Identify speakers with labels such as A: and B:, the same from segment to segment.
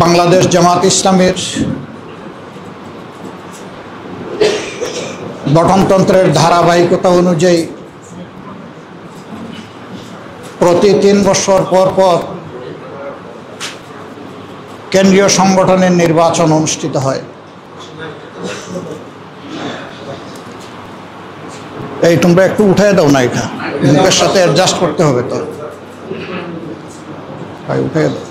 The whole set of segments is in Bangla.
A: বাংলাদেশ জামাত ইসলামের গঠনতন্ত্রের ধারাবাহিকতা অনুযায়ী প্রতি ৩ বছর পর পর কেন্দ্রীয় সংগঠনের নির্বাচন অনুষ্ঠিত হয়। এই তোমরা একটু উঠাই দাও না, এটা মুখের সাথে অ্যাডজাস্ট করতে হবে তো, ভাই উঠাই দাও।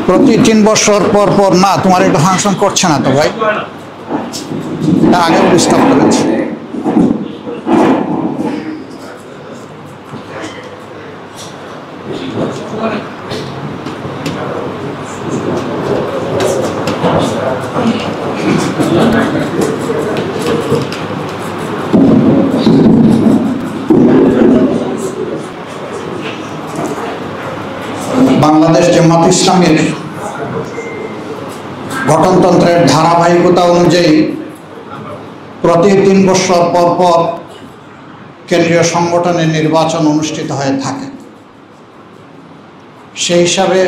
A: প্রতি ৩ বছর পর পর না, তোমার এটা ফাংশন করছে না তো ভাই, এটা আগেও ডিস্টার্ব করেছে। বাংলাদেশ জামাত ইসলামের গঠনতন্ত্রের ধারাবাহিকতা অনুযায়ী প্রতি ৩ বছর পর পর কেন্দ্রীয় সংগঠনের নির্বাচন অনুষ্ঠিত হয়ে থাকে। সেই হিসাবে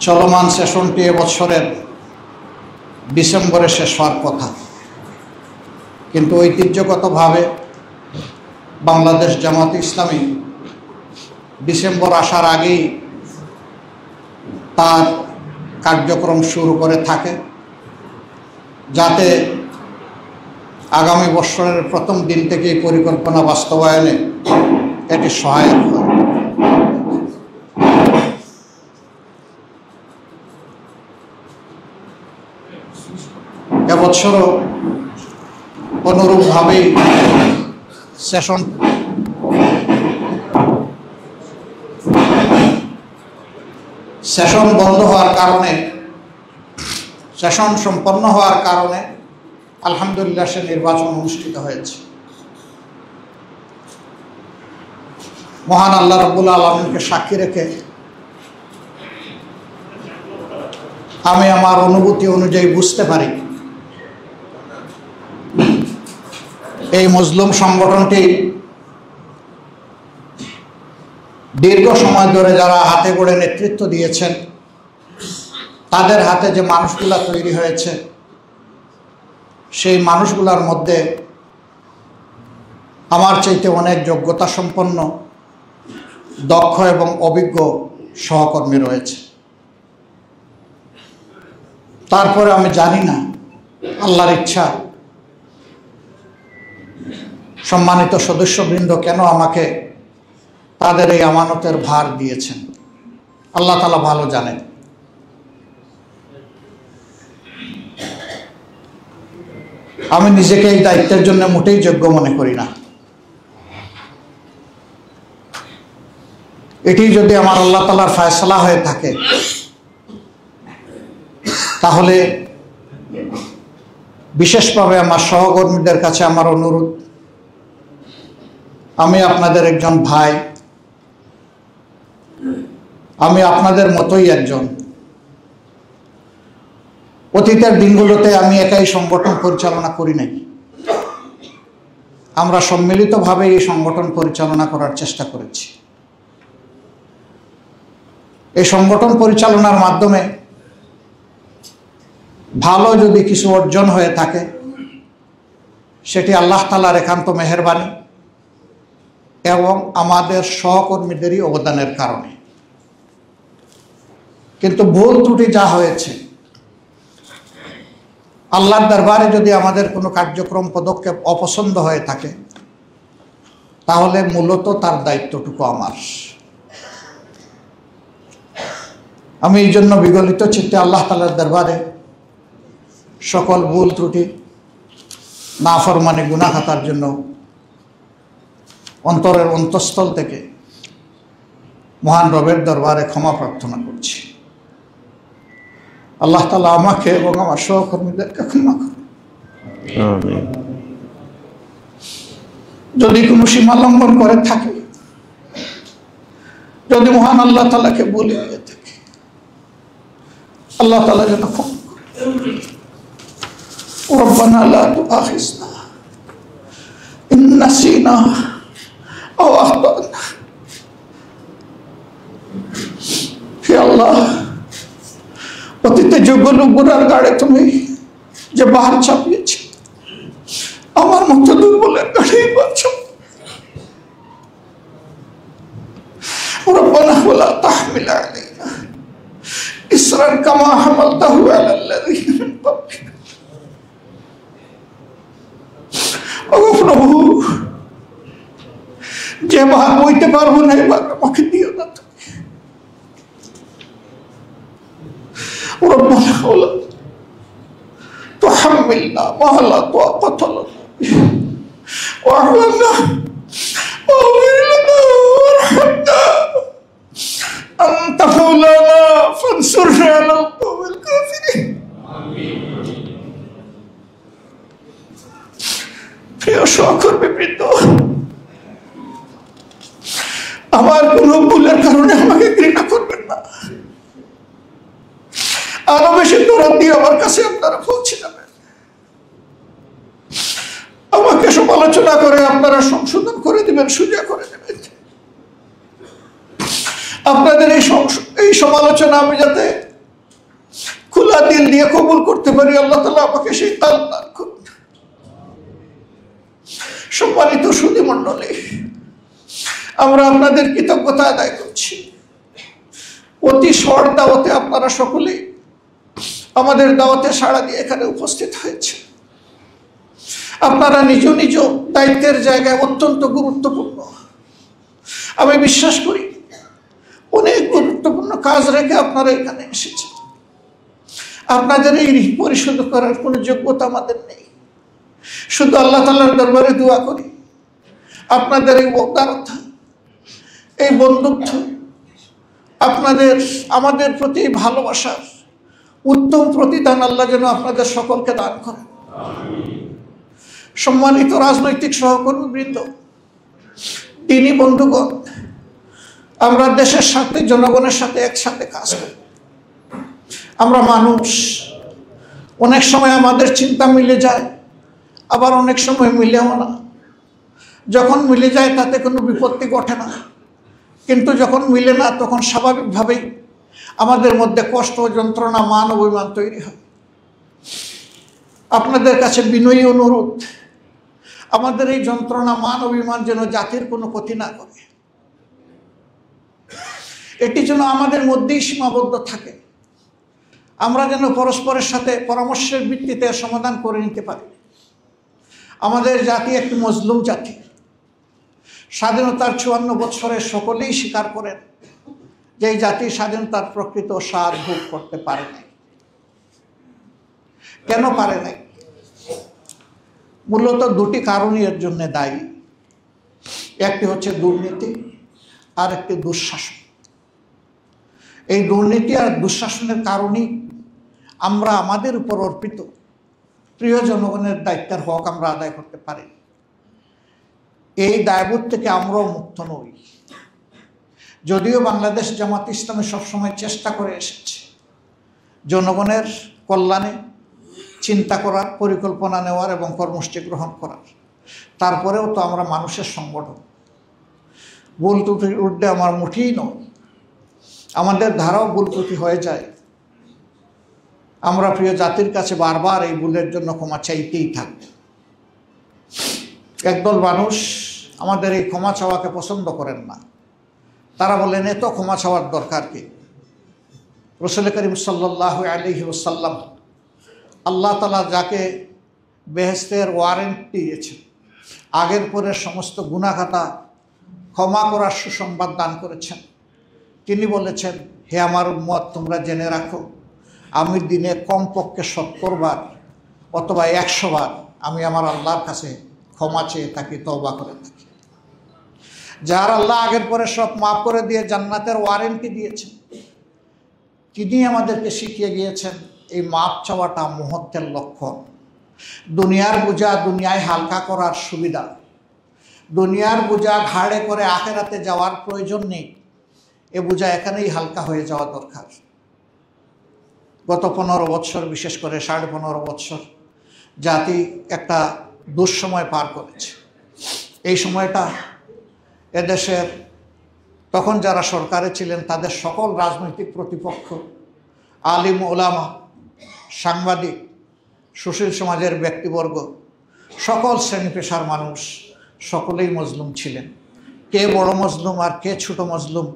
A: চলমান সেশনটি এবছরের ডিসেম্বরে শেষ হওয়ার কথা, কিন্তু ঐতিহ্যগতভাবে বাংলাদেশ জামাত ইসলামী ডিসেম্বর আসার আগেই তার কার্যক্রম শুরু করে থাকে, যাতে আগামী বছরের প্রথম দিন থেকেই পরিকল্পনা বাস্তবায়নে এটি সহায়ক হয়। এবছরও অনুরূপভাবেই সেশন বন্ধ হওয়ার কারণে, সেশন সম্পন্ন হওয়ার কারণে আলহামদুলিল্লাহ সে নির্বাচন অনুষ্ঠিত হয়েছে। মহান আল্লাহ রাব্বুল আলামিনকে সাক্ষী রেখে আমি আমার অনুভূতি অনুযায়ী বুঝতে পারি এই মজলুম সংগঠনটি দীর্ঘ সময় ধরে যারা হাতে গড়ে নেতৃত্ব দিয়েছেন, তাদের হাতে যে মানুষগুলা তৈরি হয়েছে, সেই মানুষগুলার মধ্যে আমার চাইতে অনেক যোগ্যতা সম্পন্ন, দক্ষ এবং অভিজ্ঞ সহকর্মী রয়েছে। তারপরে আমি জানি না আল্লাহর ইচ্ছা সম্মানিত সদস্যবৃন্দ কেন আমাকে তাদের এই আমানতের ভার দিয়েছেন, আল্লাহ তাআলা ভালো জানেন। আমি নিজেকে এই দায়িত্বের জন্য মোটেই যোগ্য মনে করি না। এটি যদি আমার আল্লাহ তাআলার ফয়সালা হয়ে থাকে, তাহলে বিশেষভাবে আমার সহকর্মীদের কাছে আমার অনুরোধ, আমি আপনাদের একজন ভাই, আমি আপনাদের মতোই একজন। অতীতের দিনগুলোতে আমি একাই সংগঠন পরিচালনা করি নাই, আমরা সম্মিলিতভাবে এই সংগঠন পরিচালনা করার চেষ্টা করেছি। এই সংগঠন পরিচালনার মাধ্যমে ভালো যদি কিছু অর্জন হয়ে থাকে, সেটি আল্লাহ তাআলার একান্ত মেহেরবানি এবং আমাদের সহকর্মীদেরই অবদানের কারণে। কিন্তু ভুল ত্রুটি যা হয়েছে, আল্লাহর দরবারে যদি আমাদের কোনো কার্যক্রম পদক্ষেপ অপছন্দ হয়ে থাকে, তাহলে মূলত তার দায়িত্বটুকু আমার। আমি এই জন্য বিগলিত চিত্তে আল্লাহ তাআলার দরবারে সকল ভুল ত্রুটি, নাফরমানি, গুনাহ খাতার জন্য অন্তরের অন্তঃস্থল থেকে মহান রবের দরবারে ক্ষমা প্রার্থনা করছি। আল্লাহ তাআলা আমাকে এবং আমার সহকর্মীদেরকে ক্ষমা করুন। আমিন। যদি কোনো সীমা লঙ্ঘন করে থাকে, যদি মহান আল্লাহ তাআলাকে বলে দিয়ে থাকে, আল্লাহ তাআলা যেন ক্ষমা করেন। রব্বানা লা তুআখিযনা ইন নাসিনা আও আখতানা। হে আল্লাহ, অতীতে যোগ্য লোকগুলোর গাড়ে তুমি যে বাহার চাপিয়েছে, আমার মতো দুর্বলের গাড়ি বাঁচো। রব্বানা ওয়ালা তাহমিল আলাইনা ইসরান কামা হামালতাহু আলাল্লাযীনা মিন ক্বাবলিনা। ওগো প্রভু, যে ভার বইতে পারবো না, এবার আমাকে দিও না তুমি। ربنا ولا تحملنا ما لا طاقة لنا به واعف عنا واغفر لنا وارحمنا أنت مولانا فانصرنا على القوم الكافرين. প্রিয় সহকর্মী বৃন্দ, আমার কোনো ভুলের কারণে আমাকে ঘৃণা করবেন না। আরো বেশি দরদ দিয়ে আমার কাছে আপনারা পৌঁছে যাবেন। আমাকে সমালোচনা করে আপনারা সংশোধন করে দিবেন, সোজা করে দেবেন। আপনাদের এই সমালোচনা আমি যাতে খোলা দিল দিয়ে কবুল করতে পারি, আল্লাহ তাআলা আমাকে সেই তাল দান করুন। সম্মানিত সুধী মণ্ডলী, আমরা আপনাদের কৃতজ্ঞতা আদায় করছি। অতি শর্ট দাওয়াতে আপনারা সকলেই আমাদের দাওয়াতে সাড়া দিয়ে এখানে উপস্থিত হয়েছে। আপনারা নিজ নিজ দায়িত্বের জায়গায় অত্যন্ত গুরুত্বপূর্ণ, আমি বিশ্বাস করি অনেক গুরুত্বপূর্ণ কাজ রেখে আপনারা এখানে এসেছেন। আপনাদের এই ঋণ পরিশোধ করার কোনো যোগ্যতা আমাদের নেই। শুধু আল্লাহ তাআলার দরবারে দোয়া করি আপনাদের এই উদারতা, এই বন্ধুত্ব, আপনাদের আমাদের প্রতি ভালোবাসার উত্তম প্রতিদান আল্লাহ যেন আপনাদের সকলকে দান করেন। সম্মানিত রাজনৈতিক সহকর্মী বৃন্দ, তিনি বন্ধুগণ, আমরা দেশের সাথে জনগণের সাথে একসাথে কাজ করি। আমরা মানুষ, অনেক সময় আমাদের চিন্তা মিলে যায়, আবার অনেক সময় মিলেও না। যখন মিলে যায় তাতে কোনো বিপত্তি ঘটে না, কিন্তু যখন মিলে না তখন স্বাভাবিকভাবেই আমাদের মধ্যে কষ্ট, যন্ত্রণা, মান অভিমান তৈরি হয়। আপনাদের কাছে বিনয়ী অনুরোধ, আমাদের এই যন্ত্রণা, মান অভিমান যেন জাতির কোনো ক্ষতি না করে, এটি যেন আমাদের মধ্যেই সীমাবদ্ধ থাকে। আমরা যেন পরস্পরের সাথে পরামর্শের ভিত্তিতে সমাধান করে নিতে পারি। আমাদের জাতি একটি মজলুম জাতি। স্বাধীনতার 54 বৎসরে সকলেই স্বীকার করেন যে এই জাতি স্বাধীনতার প্রকৃত স্বাদ ভোগ করতে পারে নাই। কেন পারে নাই? মূলত দুটি কারণই এর জন্য দায়ী। একটি হচ্ছে দুর্নীতি, আর একটি দুঃশাসন। এই দুর্নীতি আর দুঃশাসনের কারণেই আমরা আমাদের উপর অর্পিত প্রিয় জনগণের দায়িত্বের হক আমরা আদায় করতে পারি। এই দায়বোধ থেকে আমরাও মুক্ত নই। যদিও বাংলাদেশ জামাত ইসলামী সবসময় চেষ্টা করে এসেছে জনগণের কল্যাণে চিন্তা করার, পরিকল্পনা নেওয়ার এবং কর্মসূচি গ্রহণ করার, তারপরেও তো আমরা মানুষের সংগঠন। ভুল ত্রুটির ঊর্ধ্বে আমার মুঠেই নয়, আমাদের ধারাও ভুল ত্রুটি হয়ে যায়। আমরা প্রিয় জাতির কাছে বারবার এই ভুলের জন্য ক্ষমা চাইতেই থাকব। একদল মানুষ আমাদের এই ক্ষমা চাওয়াকে পছন্দ করেন না। তারা বলেন এত ক্ষমা চাওয়ার দরকার কি? রাসূল করিম সাল্লাল্লাহু আলাইহি ওয়াসাল্লাম আল্লাহ তাআলা যাকে বেহেশতের ওয়ারেন্ট দিয়েছেন, আগের পরের সমস্ত গুনাহখাতা ক্ষমা করার সুসংবাদ দান করেছেন, তিনি বলেছেন, হে আমার উম্মত, তোমরা জেনে রাখো আমি দিনে কমপক্ষে 70 বার অথবা 100 বার আমি আমার আল্লাহর কাছে ক্ষমা চেয়ে থাকি, তওবা করে থাকি। যার আল্লাহ আগের পরে সব মাফ করে দিয়ে জান্নাতের ওয়ারেন্টি দিয়েছেন, তিনি আমাদেরকে শিখিয়ে গিয়েছেন এই মাপ চাওয়াটা মুহূর্তের লক্ষণ। দুনিয়ার বোঝা দুনিয়ায় হালকা করার সুবিধা, দুনিয়ার বোঝা ঘাড়ে করে আখেরাতে যাওয়ার প্রয়োজন নেই, এ বোঝা এখানেই হালকা হয়ে যাওয়া দরকার। গত 15 বৎসর, বিশেষ করে 15.5 বৎসর জাতি একটা দুঃসময় পার করেছে। এই সময়টা এদেশের তখন যারা সরকারে ছিলেন তাদের সকল রাজনৈতিক প্রতিপক্ষ, আলিম ওলামা, সাংবাদিক, সুশীল সমাজের ব্যক্তিবর্গ, সকল শ্রেণী পেশার মানুষ সকলেই মজলুম ছিলেন। কে বড় মজলুম আর কে ছোট মজলুম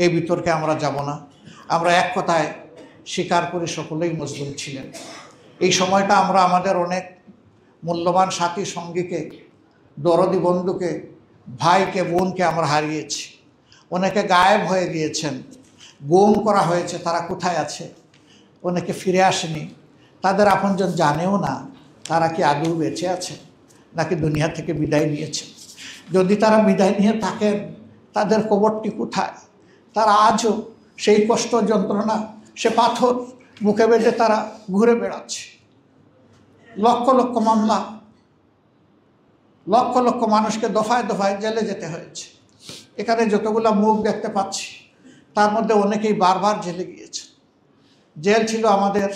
A: এই বিতর্কে আমরা যাব না। আমরা এক কথায় স্বীকার করি সকলেই মজলুম ছিলেন। এই সময়টা আমরা আমাদের অনেক মূল্যবান সাথী সঙ্গীকে, দরদি বন্ধুকে, ভাইকে, বোনকে আমরা হারিয়েছি। অনেকে গায়েব হয়ে গিয়েছেন, গুম করা হয়েছে, তারা কোথায় আছে? অনেকে ফিরে আসেনি, তাদের আপনজন জানেও না তারা কি আদৌ বেঁচে আছে নাকি দুনিয়া থেকে বিদায় নিয়েছে। যদি তারা বিদায় নিয়ে থাকেন, তাদের কবরটি কোথায়? তারা আজও সেই কষ্ট, যন্ত্রণা, সে পাথর মুখে বেঁধে তারা ঘুরে বেড়াচ্ছে। লক্ষ লক্ষ মামলা, লক্ষ লক্ষ মানুষকে দফায় দফায় জেলে যেতে হয়েছে। এখানে যতগুলো মুখ দেখতে পাচ্ছি তার মধ্যে অনেকেই বারবার জেলে গিয়েছে। জেল ছিল আমাদের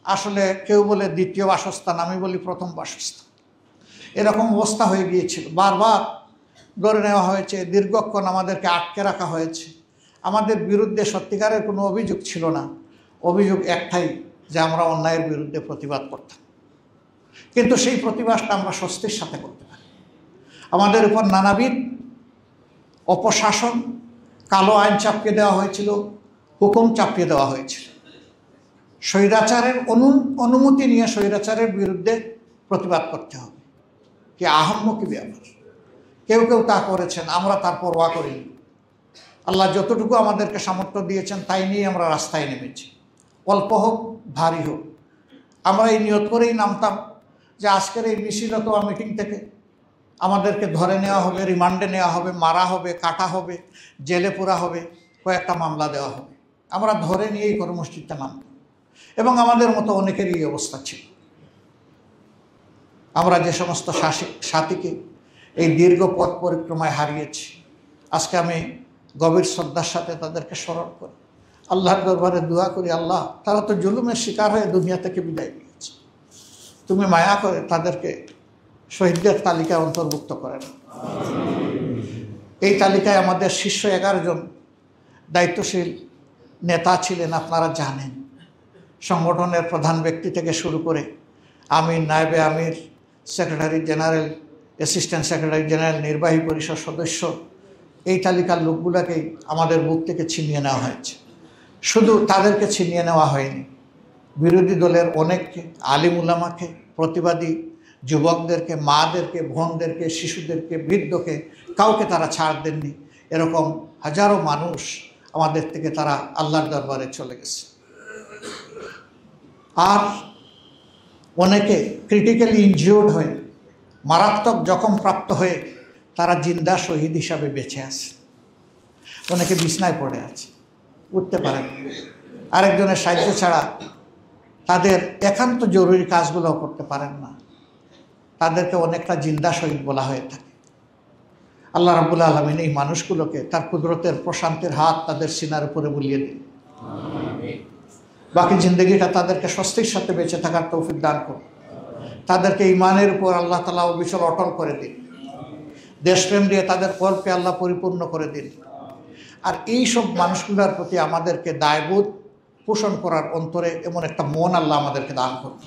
A: আসলে, কেউ বলে দ্বিতীয় বাসস্থান, আমি বলি প্রথম বাসস্থান। এরকম অবস্থা হয়ে গিয়েছিল। বারবার ধরে নেওয়া হয়েছে, দীর্ঘক্ষণ আমাদেরকে আটকে রাখা হয়েছে। আমাদের বিরুদ্ধে সত্যিকারের কোনো অভিযোগ ছিল না, অভিযোগ একটাই যে আমরা অন্যায়ের বিরুদ্ধে প্রতিবাদ করতাম। কিন্তু সেই প্রতিবাদটা আমরা স্বস্তির সাথে করতে পারি। আমাদের উপর নানাবিধ অপশাসন, কালো আইন চাপিয়ে দেওয়া হয়েছিল, হুকুম চাপিয়ে দেওয়া হয়েছিল। স্বৈরাচারের অনুমতি নিয়ে স্বৈরাচারের বিরুদ্ধে প্রতিবাদ করতে হবে, কি আহাম্মকি ব্যাপার। কেউ কেউ তা করেছেন, আমরা তার পরোয়া করিনি। আল্লাহ যতটুকু আমাদেরকে সামর্থ্য দিয়েছেন তাই নিয়ে আমরা রাস্তায় নেমেছি, অল্প হোক ভারী হোক। আমরা এই নিয়ত করেই নামতাম যে আজকের এই মিছিল অথবা মিটিং থেকে আমাদেরকে ধরে নেওয়া হবে, রিমান্ডে নেওয়া হবে, মারা হবে, কাটা হবে, জেলে পোরা হবে, কয়েকটা মামলা দেওয়া হবে। আমরা ধরে নিয়েই কর্মসূচিতে নামতাম এবং আমাদের মতো অনেকেরই এই অবস্থা ছিল। আমরা যে সমস্ত সাথীকে এই দীর্ঘ পথ পরিক্রমায় হারিয়েছি, আজকে আমি গভীর শ্রদ্ধার সাথে তাদেরকে স্মরণ করি, আল্লাহর দরবারে দোয়া করি, আল্লাহ তারা তো জুলুমের শিকার হয়ে দুনিয়া থেকে বিদায় নিয়েছে, তুমি মায়া করে তাদেরকে শহীদদের তালিকায় অন্তর্ভুক্ত করেন। এই তালিকায় আমাদের শীর্ষ 11 জন দায়িত্বশীল নেতা ছিলেন, আপনারা জানেন। সংগঠনের প্রধান ব্যক্তি থেকে শুরু করে আমির, নায়েবে আমির, secretary general, assistant secretary general, নির্বাহী পরিষদ সদস্য, এই তালিকার লোকগুলোকেই আমাদের বুক থেকে ছিনিয়ে নেওয়া হয়েছে। শুধু তাদেরকে ছিনিয়ে নেওয়া হয়নি, বিরোধী দলের অনেককে, আলিম উলামাকে, প্রতিবাদী যুবকদেরকে, মাদেরকে, বোনদেরকে, শিশুদেরকে, বৃদ্ধকে, কাউকে তারা ছাড় দেননি। এরকম হাজারো মানুষ আমাদের থেকে তারা আল্লাহর দরবারে চলে গেছে। আর অনেকে ক্রিটিক্যালি ইনজিওর্ড হয়ে, মারাত্মক জখম প্রাপ্ত হয়ে তারা জিন্দা শহীদ হিসাবে বেঁচে আছে। অনেকে বিছনায় পড়ে আছে, উঠতে পারেন, আরেকজনের সাহায্য ছাড়া তাদের একান্ত জরুরি কাজগুলো করতে পারেন না। তাদেরকে অনেকটা জিন্দা শহীদ বলা হয়ে থাকে। আল্লাহ রাব্বুল আলামিন এই মানুষগুলোকে তার কুদরতের প্রশান্তির হাত তাদের সিনার উপরে বুলিয়ে দিন। বাকি জিন্দগিটা তাদেরকে স্বস্তির সাথে বেঁচে থাকার তৌফিক দান করুন। তাদেরকে ঈমানের উপর আল্লাহ তাআলা অবিচল অটল করে দিন। দেশপ্রেম দিয়ে তাদের কল্পে আল্লাহ পরিপূর্ণ করে দিন। আর এই সব মানুষগুলোর প্রতি আমাদেরকে দায়বোধ পোষণ করার অন্তরে এমন একটা মন আল্লাহ আমাদেরকে দান করুন,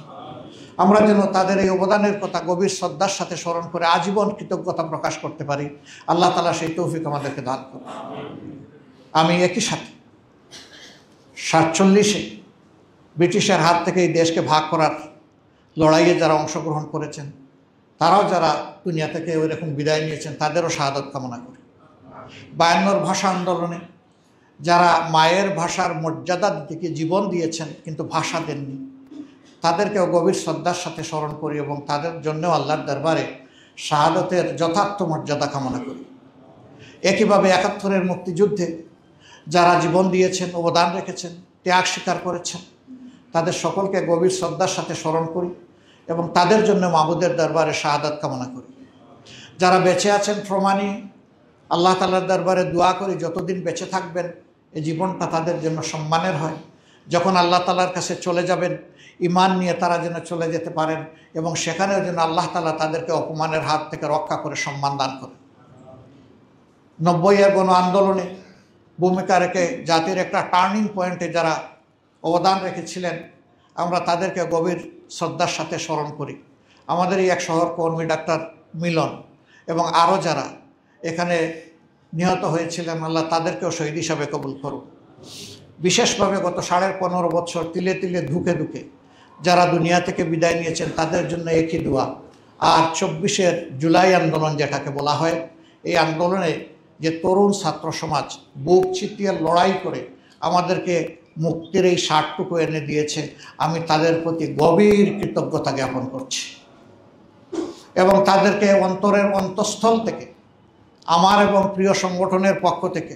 A: আমরা যেন তাদের এই অবদানের কথা গভীর শ্রদ্ধার সাথে স্মরণ করে আজীবন কৃতজ্ঞতা প্রকাশ করতে পারি। আল্লাহ তাআলা সেই তৌফিক আমাদেরকে দান করুন। আমি একই সাথে 47-এ ব্রিটিশের হাত থেকে এই দেশকে ভাগ করার লড়াইয়ে যারা অংশগ্রহণ করেছেন, তারাও যারা দুনিয়া থেকে ওইরকম বিদায় নিয়েছেন, তাদেরও শাহাদাত কামনা করি। 52 ভাষা আন্দোলনে যারা মায়ের ভাষার মর্যাদা দিকে জীবন দিয়েছেন কিন্তু ভাষা দেননি, তাদেরকেও গভীর শ্রদ্ধার সাথে স্মরণ করি এবং তাদের জন্যও আল্লাহর দরবারে শাহাদাতের যথার্থ মর্যাদা কামনা করি। একইভাবে 71-এর মুক্তিযুদ্ধে যারা জীবন দিয়েছেন, অবদান রেখেছেন, ত্যাগ স্বীকার করেছেন, তাদের সকলকে গভীর শ্রদ্ধার সাথে স্মরণ করি এবং তাদের জন্য মাবুদের দরবারে শাহাদাত কামনা করি। যারা বেঁচে আছেন প্রমাণী, আল্লাহ তাআলার দরবারে দোয়া করি যতদিন বেঁচে থাকবেন এই জীবনটা তাদের জন্য সম্মানের হয়। যখন আল্লাহ তাআলার কাছে চলে যাবেন ঈমান নিয়ে তারা যেন চলে যেতে পারেন এবং সেখানেও যেন আল্লাহ তাআলা তাদেরকে অপমানের হাত থেকে রক্ষা করে সম্মান দান করেন। 90-এর গণ আন্দোলনে ভূমিকা রেখে জাতির একটা টার্নিং পয়েন্টে যারা অবদান রেখেছিলেন আমরা তাদেরকে গভীর শ্রদ্ধার সাথে স্মরণ করি। আমাদের এই এক সহকর্মী ডাক্তার মিলন এবং আরও যারা এখানে নিহত হয়েছিলেন আল্লাহ তাদেরকেও শহীদ হিসাবে কবুল করুন। বিশেষভাবে গত 15.5 বছর তিলে তিলে ধুকে ধুকে যারা দুনিয়া থেকে বিদায় নিয়েছেন তাদের জন্য একই দোয়া। আর 24 জুলাই আন্দোলন যেটাকে বলা হয়, এই আন্দোলনে যে তরুণ ছাত্র সমাজ বুক চিতিয়ে লড়াই করে আমাদেরকে মুক্তির এই স্বাদটুকু এনে দিয়েছে, আমি তাদের প্রতি গভীর কৃতজ্ঞতা জ্ঞাপন করছি এবং তাদেরকে অন্তরের অন্তঃস্থল থেকে আমার এবং প্রিয় সংগঠনের পক্ষ থেকে,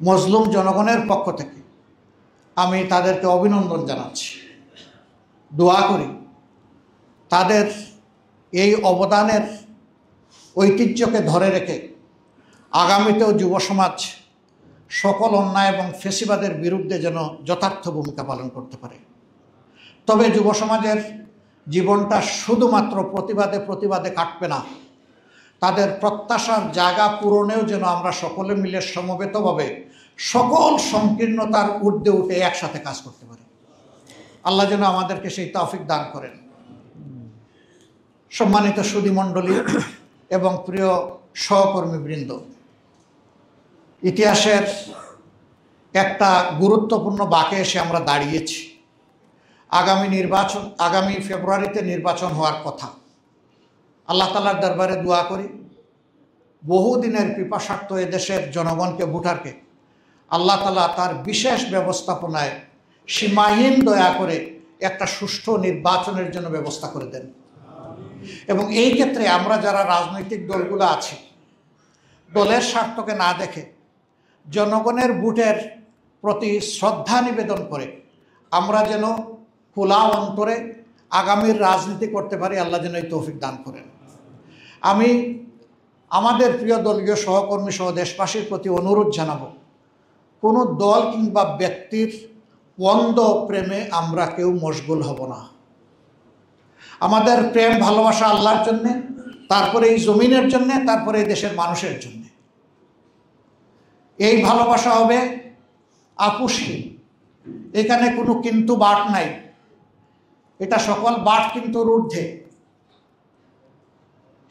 A: মজলুম জনগণের পক্ষ থেকে আমি তাদেরকে অভিনন্দন জানাচ্ছি। দোয়া করি তাদের এই অবদানের ঐতিহ্যকে ধরে রেখে আগামীতেও যুব সমাজ সকল অন্যায় এবং ফেসিবাদের বিরুদ্ধে যেন যথার্থ ভূমিকা পালন করতে পারে। তবে যুব সমাজের জীবনটা শুধুমাত্র প্রতিবাদে প্রতিবাদে কাটবে না, তাদের প্রত্যাশার জায়গা পূরণেও যেন আমরা সকলে মিলে সমবেতভাবে সকল সংকীর্ণতার ঊর্ধ্বে উঠে একসাথে কাজ করতে পারি। আল্লাহ যেন আমাদেরকে সেই তৌফিক দান করেন। সম্মানিত সুধীমণ্ডলী এবং প্রিয় সহকর্মীবৃন্দ, ইতিহাসের একটা গুরুত্বপূর্ণ বাঁকে এসে আমরা দাঁড়িয়েছি। আগামী ফেব্রুয়ারিতে নির্বাচন হওয়ার কথা। আল্লাহ তাআলার দরবারে দোয়া করি বহুদিনের পিপাসার্থ এদেশের জনগণকে, ভোটারকে আল্লাহ তাআলা তার বিশেষ ব্যবস্থাপনায় সীমাহীন দয়া করে একটা সুষ্ঠু নির্বাচনের জন্য ব্যবস্থা করে দেন। এবং এই ক্ষেত্রে আমরা যারা রাজনৈতিক দলগুলো আছি, দলের স্বার্থকে না দেখে জনগণের ভোটের প্রতি শ্রদ্ধা নিবেদন করে আমরা যেন খোলা অন্তরে আগামীর রাজনীতি করতে পারি। আল্লাহ যেন এই তৌফিক দান করেন। আমি আমাদের প্রিয় দলীয় সহকর্মী সহ দেশবাসীর প্রতি অনুরোধ জানাবো, কোনো দল কিংবা ব্যক্তির অন্ধ প্রেমে আমরা কেউ মশগুল হব না। আমাদের প্রেম ভালোবাসা আল্লাহর জন্যে, তারপরে এই জমিনের জন্যে, তারপরে এই দেশের মানুষের জন্যে। এই ভালোবাসা হবে আপুসহীন, এখানে কোনো কিন্তু বাট নাই, এটা সকল বাট কিন্তুর ঊর্ধ্বে।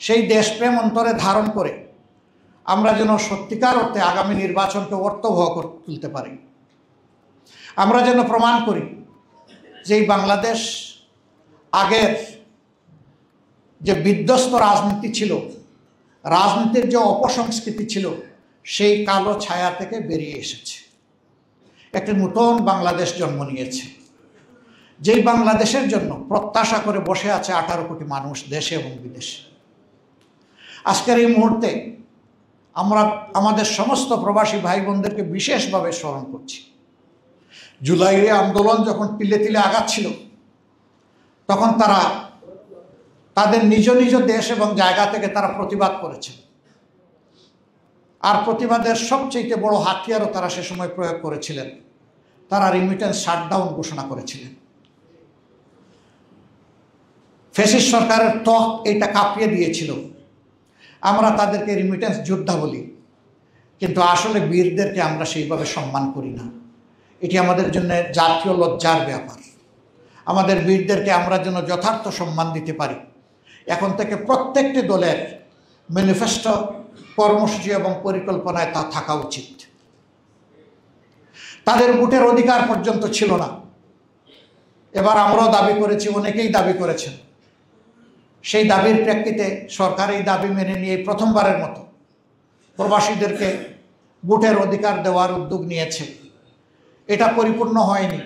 A: সেই দেশপ্রেম অন্তরে ধারণ করে আমরা যেন সত্যিকার অর্থে আগামী নির্বাচনকে অর্থবহ করে তুলতে পারি। আমরা যেন প্রমাণ করি যে এই বাংলাদেশ আগের যে বিধ্বস্ত রাজনীতি ছিল, রাজনীতির যে অপসংস্কৃতি ছিল, সেই কালো ছায়া থেকে বেরিয়ে এসেছে, একটি নতুন বাংলাদেশ জন্ম নিয়েছে। যেই বাংলাদেশের জন্য প্রত্যাশা করে বসে আছে 18 কোটি মানুষ দেশে এবং বিদেশে। আজকের এই মুহূর্তে আমরা আমাদের সমস্ত প্রবাসী ভাই বোনদেরকে বিশেষভাবে স্মরণ করছি। জুলাইয়ে আন্দোলন যখন তিলে তিলে আগাচ্ছিল, তখন তারা তাদের নিজ নিজ দেশ এবং জায়গা থেকে তারা প্রতিবাদ করেছেন। আর প্রতিবাদের সবচেয়ে বড় হাতিয়ারও তারা সে সময় প্রয়োগ করেছিলেন। তারা রিমিটেন্স শাটডাউন ঘোষণা করেছিলেন। ফ্যাসিস্ট সরকারের ত্বক এটা কাঁপিয়ে দিয়েছিল। আমরা তাদেরকে রিমিটেন্স যোদ্ধা বলি, কিন্তু আসলে বীরদেরকে আমরা সেইভাবে সম্মান করি না। এটি আমাদের জন্য জাতীয় লজ্জার ব্যাপার। আমাদের বীরদেরকে আমরা যেন যথার্থ সম্মান দিতে পারি। এখন থেকে প্রত্যেকটি দলের ম্যানিফেস্টো, কর্মসূচি এবং পরিকল্পনায় তা থাকা উচিত। তাদের ভোটের অধিকার পর্যন্ত ছিল না। এবার আমরাও দাবি করেছি, অনেকেই দাবি করেছেন। সেই দাবির প্রেক্ষিতে সরকার এই দাবি মেনে নিয়ে প্রথমবারের মতো প্রবাসীদেরকে ভোটের অধিকার দেওয়ার উদ্যোগ নিয়েছে। এটা পরিপূর্ণ হয়নি,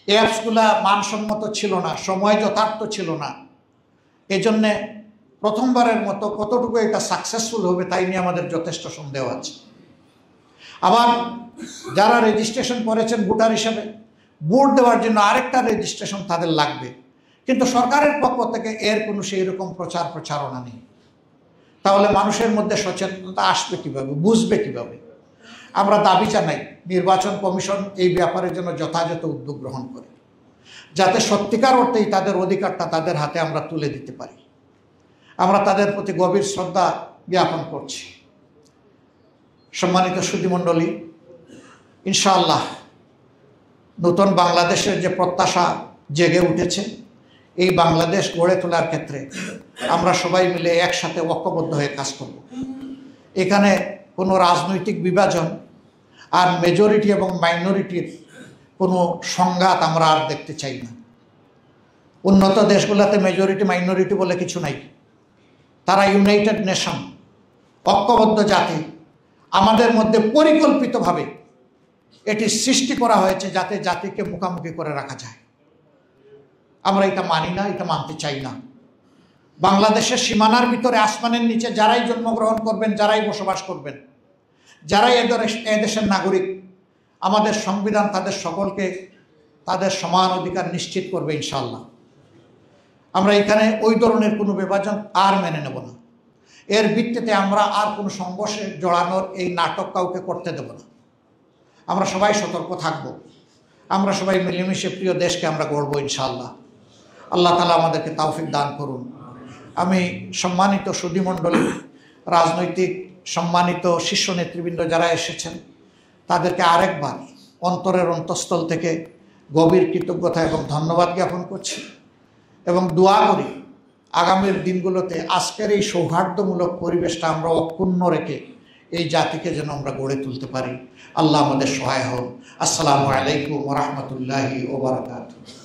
A: অ্যাপসগুলা মানসম্মত ছিল না, সময় যথার্থ ছিল না। এজন্যে প্রথমবারের মতো কতটুকু এটা সাকসেসফুল হবে তাই নিয়ে আমাদের যথেষ্ট সন্দেহ আছে। আবার যারা রেজিস্ট্রেশন করেছেন ভোটার হিসাবে, ভোট দেওয়ার জন্য আরেকটা রেজিস্ট্রেশন তাদের লাগবে, কিন্তু সরকারের পক্ষ থেকে এর কোনো সেই রকম প্রচারণা নেই। তাহলে মানুষের মধ্যে সচেতনতা আসবে কিভাবে, বুঝবে কিভাবে? আমরা দাবি জানাই নির্বাচন কমিশন এই ব্যাপারের জন্য যথাযথ উদ্যোগ গ্রহণ করে, যাতে সত্যিকার অর্থেই তাদের অধিকারটা তাদের হাতে আমরা তুলে দিতে পারি। আমরা তাদের প্রতি গভীর শ্রদ্ধা জ্ঞাপন করছি। সম্মানিত সুধীমণ্ডলী, ইনশাআল্লাহ নতুন বাংলাদেশের যে প্রত্যাশা জেগে উঠেছে, এই বাংলাদেশ গড়ে তোলার ক্ষেত্রে আমরা সবাই মিলে একসাথে ঐক্যবদ্ধ হয়ে কাজ করব। এখানে কোনো রাজনৈতিক বিভাজন আর মেজরিটি এবং মাইনরিটির কোনো সংঘাত আমরা আর দেখতে চাই না। উন্নত দেশগুলোতে মেজরিটি মাইনরিটি বলে কিছু নাই। তারা ইউনাইটেড নেশন, ঐক্যবদ্ধ জাতি। আমাদের মধ্যে পরিকল্পিতভাবে এটি সৃষ্টি করা হয়েছে যাতে জাতিকে মুখোমুখি করে রাখা যায়। আমরা এটা মানি না, এটা মানতে চাই না। বাংলাদেশের সীমানার ভিতরে, আসমানের নিচে যারাই জন্মগ্রহণ করবেন, যারাই বসবাস করবেন, যারাই এদেশের নাগরিক, আমাদের সংবিধান তাদের সকলকে তাদের সমান অধিকার নিশ্চিত করবে ইনশাআল্লাহ। আমরা এখানে ওই ধরনের কোনো বিভাজন আর মেনে নেব না। এর ভিত্তিতে আমরা আর কোনো সংঘর্ষে জড়ানোর এই নাটক কাউকে করতে দেব না। আমরা সবাই সতর্ক থাকব। আমরা সবাই মিলেমিশে প্রিয় দেশকে আমরা গড়ব ইনশাআল্লাহ। আল্লাহ তাআলা আমাদেরকে তৌফিক দান করুন। আমি সম্মানিত সুধীমণ্ডলী, রাজনৈতিক সম্মানিত শীর্ষ নেতৃবৃন্দ যারা এসেছেন, তাদেরকে আরেকবার অন্তরের অন্তঃস্থল থেকে গভীর কৃতজ্ঞতা এবং ধন্যবাদ জ্ঞাপন করছি এবং দোয়া করি আগামীর দিনগুলোতে আজকের এই সৌহার্দ্যমূলক পরিবেশটা আমরা অক্ষুণ্ণ রেখে এই জাতিকে যেন আমরা গড়ে তুলতে পারি। আল্লাহ আমাদের সহায় হন। আসসালামু আলাইকুম ওয়া রাহমাতুল্লাহি ওয়া বারাকাতুহু।